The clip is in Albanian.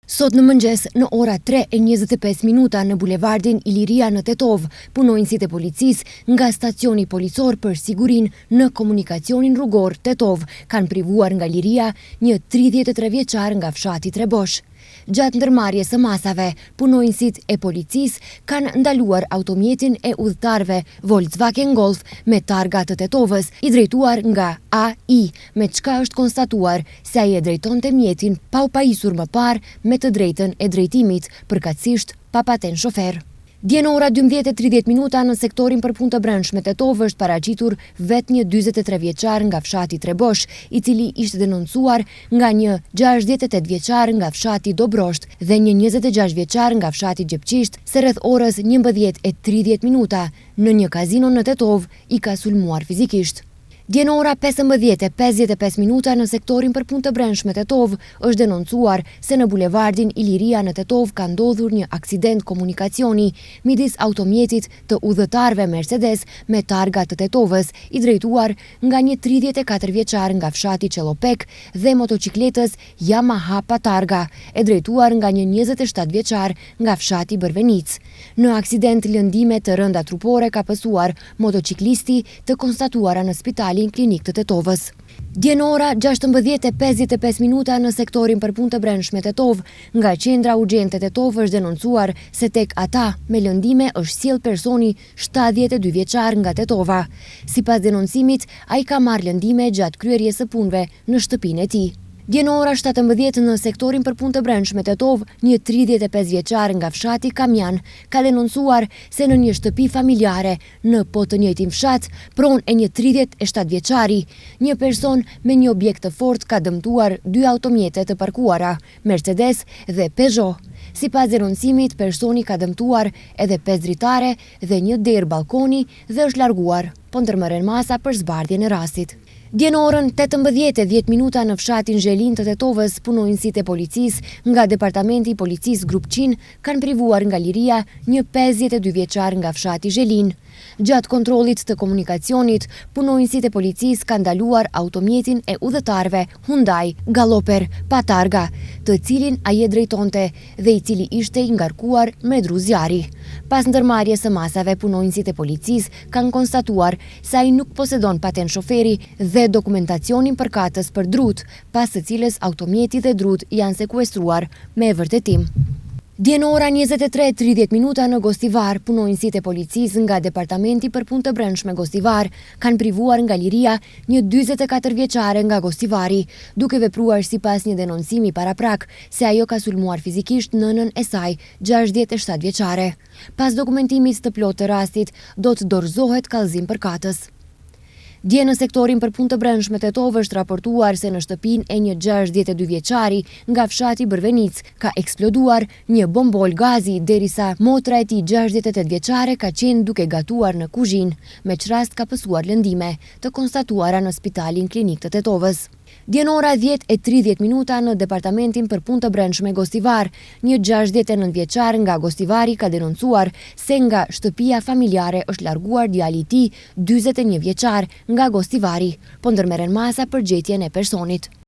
Sot në mëngjes, në ora 3:25 në bulevardin Iliria në Tetov, punonjësit e policisë nga stacioni policor për sigurinë në komunikacionin rrugor Tetov kanë privuar nga liria një 33 vjeçar nga fshati Trebosh. Gjatë ndërmarrjes së masave, punonjësit e policisë kanë ndaluar automjetin e udhëtarëve Volkswagen Golf me targa të Tetovës, i drejtuar nga AI, me çka është konstatuar se ai e drejtonte mjetin pa u pajisur më parë me të drejtën e drejtimit, përkatësisht pa paten shofer. Dje në ora 12:30 në sektorin për punë të brendshme Tetov është paraqitur vetë një 43 vjeçar nga fshati Trebosh, i cili ishte denoncuar nga një 68 vjeçar nga fshati Dobrosht dhe një 26 vjeçar nga fshati Gjepqisht, se rreth orës 11:30 në një kazino në Tetov i ka sulmuar fizikisht. Dje në ora 15:55 në sektorin për punë të brendshme Tetov është denoncuar se në bulevardin Iliria në Tetov ka ndodhur një aksident komunikacioni midis automjetit të udhëtarëve Mercedes me targa të Tetovës, i drejtuar nga një 34 vjeçar nga fshati Qellopek dhe motocikletës Yamaha pa targa, e drejtuar nga një 27 vjeçar nga fshati Bërvenic. Në aksident lëndime të rënda trupore ka pësuar motociklisti, të konstatuara në spitalin klinik të Tetovës. Dje në ora 16:55 në sektorin për punë të brendshme Tetov, nga qendra urgjente Tetov është denoncuar se tek ata me lëndime është sjell personi 72 vjeçar nga Tetova. Sipas denoncimit, ai ka marrë lëndime gjatë kryerjes së punëve në shtëpinë e tij. Dje në ora 17 në sektorin për punë të brendshme Tetov, një 35 vjeçar nga fshati Kamjan ka denoncuar se në një shtëpi familjare në po të njëjtin fshat, pronë e një 37 vjeçari, një person me një objekt të fortë ka dëmtuar 2 automjete të parkuara, Mercedes dhe Peugeot. Sipas denoncimit, personi ka dëmtuar edhe 5 dritare dhe një derë balkoni dhe është larguar, po ndërmerren masa për zbardhjen e rastit. Dje në orën 18:10 në fshatin Zhelin të Tetovës, punonjësit e policisë nga Departamenti i Policisë Grup Qin kanë privuar nga liria një 52 vjeçar nga fshati Zhelin. Gjatë kontrollit të komunikacionit, punonjësit e policisë kanë ndaluar automjetin e udhëtarëve Hyundai Galloper pa targa, të cilin ai e drejtonte dhe i cili ishte i ngarkuar me dru zjarri. Pas ndërmarrjes së masave, punonjësit e policisë kanë konstatuar se ai nuk posedon paten shoferi dhe dokumentacionin përkatës për drut, pas së cilës automjeti dhe drut janë sekuestruar me vërtetim. Dje në ora 23:30 në Gostivar, punonjësit e policisë nga Departamenti për punë të brendshme Gostivar kanë privuar nga liria një 44 vjeçare nga Gostivari, duke vepruar sipas një denoncimi paraprak se ajo ka sulmuar fizikisht nënën e saj, 67 vjeçare. Pas dokumentimit të plotë të rastit, do të dorëzohet kallëzim përkatës. Dje në sektorin për punë të brendshme Tetov është raportuar se në shtëpinë e një 62 vjeçari nga fshati Bërvenic ka eksploduar një bombol gazi, derisa motra e tij 68 vjeçare ka qenë duke gatuar në kuzhinë, me çrast ka pësuar lëndime, të konstatuara në spitalin klinik të Tetovës. Dje në ora 10:30 në Departamentin për punë të brendshme Gostivar, një 69 vjeçar nga Gostivari ka denoncuar se nga shtëpia familjare është larguar djali i tij, 41 vjeçar nga Gostivari, po ndërmerren masa për gjetjen e personit.